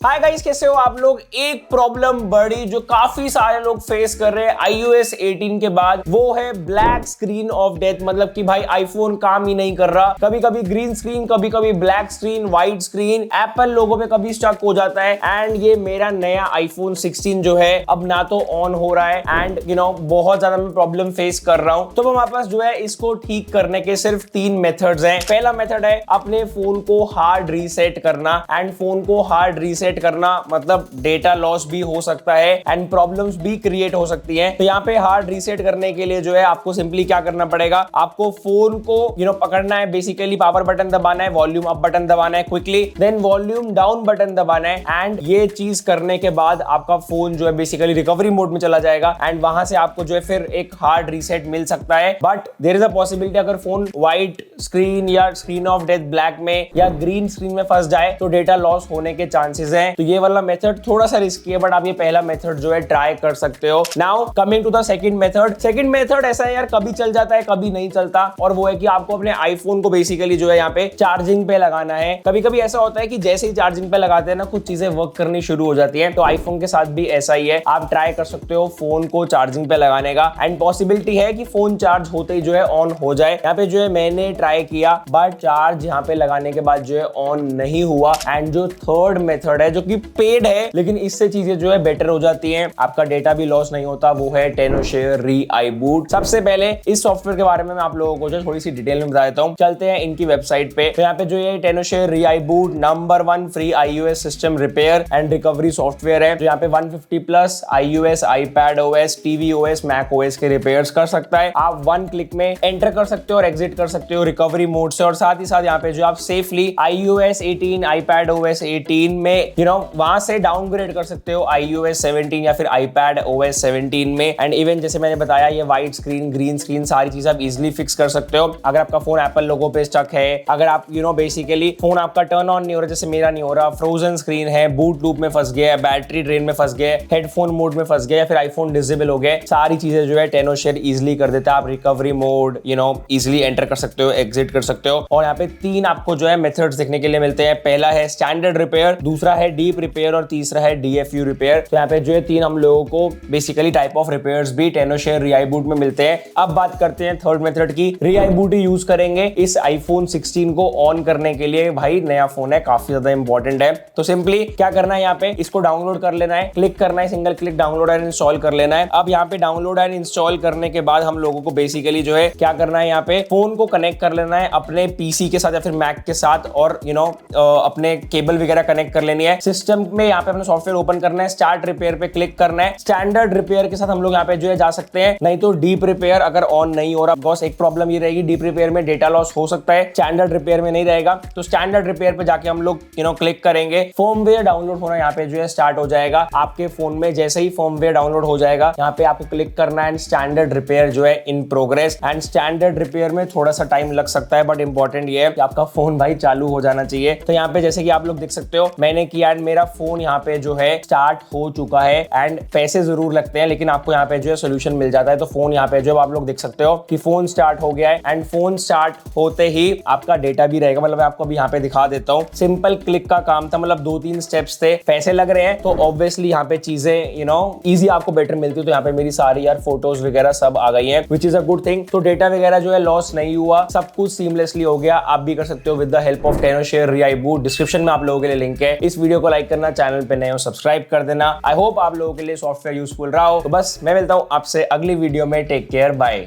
Hi guys, कैसे हो आप लोग। एक प्रॉब्लम बड़ी जो काफी सारे लोग फेस कर रहे हैं iOS 18 के बाद, वो है ब्लैक स्क्रीन ऑफ डेथ। मतलब कि भाई आईफोन काम ही नहीं कर रहा। कभी कभी ग्रीन स्क्रीन, कभी कभी black screen, white screen, Apple logo पे कभी स्टक हो जाता है। एंड ये मेरा नया आईफोन 16 जो है अब ना तो ऑन हो रहा है एंड बहुत ज्यादा मैं प्रॉब्लम फेस कर रहा हूं। तो हमारे पास जो है इसको ठीक करने के सिर्फ 3 मेथड्स हैं। पहला मेथड है अपने फोन को हार्ड रीसेट करना। एंड फोन को हार्ड रीसेट करना मतलब डेटा लॉस भी हो सकता है एंड प्रॉब्लम्स भी क्रिएट हो सकती हैं। तो यहाँ पे हार्ड रीसेट करने के लिए जो है आपको सिंपली क्या करना पड़ेगा, आपको फोन को पकड़ना है, बेसिकली पावर बटन दबाना है, वॉल्यूम अप बटन दबाना है quickly, then volume down button दबाना है। एंड ये चीज करने के बाद आपका फोन जो है बेसिकली रिकवरी मोड में चला जाएगा एंड वहां से आपको जो है फिर एक हार्ड रीसेट मिल सकता है। But there is a possibility अगर फोन व्हाइट स्क्रीन या स्क्रीन ऑफ डेथ ब्लैक में या ग्रीन स्क्रीन में फंस जाए तो डेटा लॉस होने के चांसेस हैं। तो ये वाला मेथड थोड़ा सा रिस्की है, बट आप ये पहला मेथड जो है ट्राई कर सकते हो। Now coming to the second method. Second method ऐसा है यार, कभी चल जाता है कभी नहीं चलता, और वो है कि आपको अपने आईफोन को बेसिकली जो है यहाँ पे चार्जिंग पे लगाना है। कभी कभी ऐसा होता है कि जैसे ही चार्जिंग पे लगाते हैं ना, कुछ चीजें वर्क करनी शुरू हो जाती है। तो आईफोन के साथ भी ऐसा ही है, आप ट्राई कर सकते हो फोन को चार्जिंग पे लगाने का एंड पॉसिबिलिटी है कि फोन चार्ज होते ही जो है ऑन हो जाए। यहाँ पे जो है मैंने ट्राई किया बट चार्ज यहाँ पे लगाने के बाद जो है ऑन नहीं हुआ। एंड जो थर्ड मेथड है जो कि पेड है लेकिन इससे चीजें जो है बेटर हो जाती हैं, आपका डेटा भी लॉस नहीं होता, वो है Tenorshare Re-iBoot। सबसे पहले इस सॉफ्टवेयर के बारे में मैं आप लोगों को जो थोड़ी सी डिटेल में बता देता हूँ। चलते हैं इनकी वेबसाइट पे। तो यहाँ पे जो ये Tenorshare Re-iBoot number 1 free iOS system repair and recovery software है। तो यहाँ पे 150 plus iOS, iPadOS, tvOS, macOS के रिपेयर्स कर सकता है। आप 1 क्लिक में एंटर कर सकते हो और एग्जिट कर सकते हो रिकवरी मोड से। और साथ ही साथ यहाँ पे जो आप सेफली iOS 18, iPadOS 18 में वहां से डाउनग्रेड कर सकते हो iOS 17 या फिर iPadOS 17 में। एंड इवन जैसे मैंने बताया, ये व्हाइट स्क्रीन, ग्रीन स्क्रीन सारी चीज आप इजिली फिक्स कर सकते हो। अगर आपका फोन एप्पल लोगो पे स्टक है, अगर आप बेसिकली फोन आपका टर्न ऑन नहीं हो रहा, जैसे मेरा नहीं हो रहा, फ्रोजन स्क्रीन है, बूट लूप में फंस गया है, बैटरी ड्रेन में फंस गया है, हेडफोन मोड में फंस गया या फिर आईफोन डिसेबल हो गया, सारी चीजें जो है Tenorshare इजिली कर देता है। आप रिकवरी मोड इजिली एंटर कर सकते हो, एग्जिट कर सकते हो। और यहाँ पे 3 आपको जो है मेथड्स देखने के लिए मिलते हैं। पहला है स्टैंडर्ड रिपेयर, दूसरा है डीप रिपेयर और तीसरा है DFU रिपेयर। तो यहाँ पे जो है 3 हम लोगों को बेसिकली टाइप ऑफ रिपेयर्स भी Tenorshare Re-iBoot में मिलते हैं। अब बात करते हैं थर्ड मेथड की। Re-iBoot ही यूज करेंगे इस आईफोन 16 को ऑन करने के लिए। भाई नया फोन है, काफी ज्यादा इंपॉर्टेंट है। तो सिंपली क्या करना है, यहाँ पे इसको डाउनलोड कर लेना है, क्लिक करना है, single click download and install कर लेना है। अब यहाँ पे डाउनलोड एंड इंस्टॉल करने के बाद हम लोगों को बेसिकली जो है क्या करना है, यहाँ पे फोन को कनेक्ट कर लेना है अपने पीसी के साथ या फिर मैक के साथ, और अपने केबल वगैरह कनेक्ट कर लेनी है। सिस्टम में यहाँ पे अपना सॉफ्टवेयर ओपन करना है, स्टार्ट रिपेयर पे क्लिक करना है। स्टैंडर्ड रिपेयर के साथ हम लोग यहाँ पे जो है जा सकते हैं, नहीं तो डीप रिपेयर अगर ऑन नहीं हो रहा। बस एक प्रॉब्लम ये रहेगी, डीप रिपेयर में डेटा लॉस हो सकता है, स्टैंडर्ड रिपेयर में नहीं रहेगा। तो स्टैंडर्ड रिपेयर पे जाके हम लोग क्लिक करेंगे, फर्मवेयर डाउनलोड होना यहाँ पे जो है स्टार्ट हो जाएगा आपके फोन में। जैसे ही फर्मवेयर डाउनलोड हो जाएगा, यहाँ पे आपको क्लिक करना है स्टैंडर्ड रिपेयर जो है in progress. And standard repair में थोड़ा सा टाइम लग सकता है, बट इंपॉर्टेंट ये है कि आपका फोन भाई चालू हो जाना चाहिए। तो यहाँ पे जैसे कि आप लोग देख सकते हो, मैंने किया एंड मेरा फोन यहाँ पे जो है स्टार्ट हो चुका है। एंड पैसे जरूर लगते हैं लेकिन आपको यहाँ पे जो है सोल्यूशन मिल जाता है। तो फोन यहाँ पे जो आप लोग देख सकते हो कि फोन स्टार्ट हो गया है एंड फोन स्टार्ट होते ही आपका डेटा भी रहेगा। मतलब मैं आपको अभी यहाँ पे दिखा देता हूँ, सिंपल क्लिक का काम था, मतलब 2-3 स्टेप्स थे। पैसे लग रहे हैं तो ऑब्वियसली यहाँ पे चीजें इजी आपको बेटर मिलती है। तो यहाँ पे मेरी सारी यार फोटोज वगैरह सब आ गई हैं, which is a good thing. तो डेटा वगैरह जो है लॉस नहीं हुआ, सब कुछ सीमलेसली हो गया। आप भी कर सकते हो with the help of Tenorshare Re-iBoot। Description में आप लोगों के लिए लिंक है। इस वीडियो को लाइक करना, चैनल पे नए हो सब्सक्राइब कर देना। आई होप आप लोगों के लिए सॉफ्टवेयर यूजफुल रहा हो। तो बस मैं मिलता हूँ आपसे अगली वीडियो में। Take care, bye.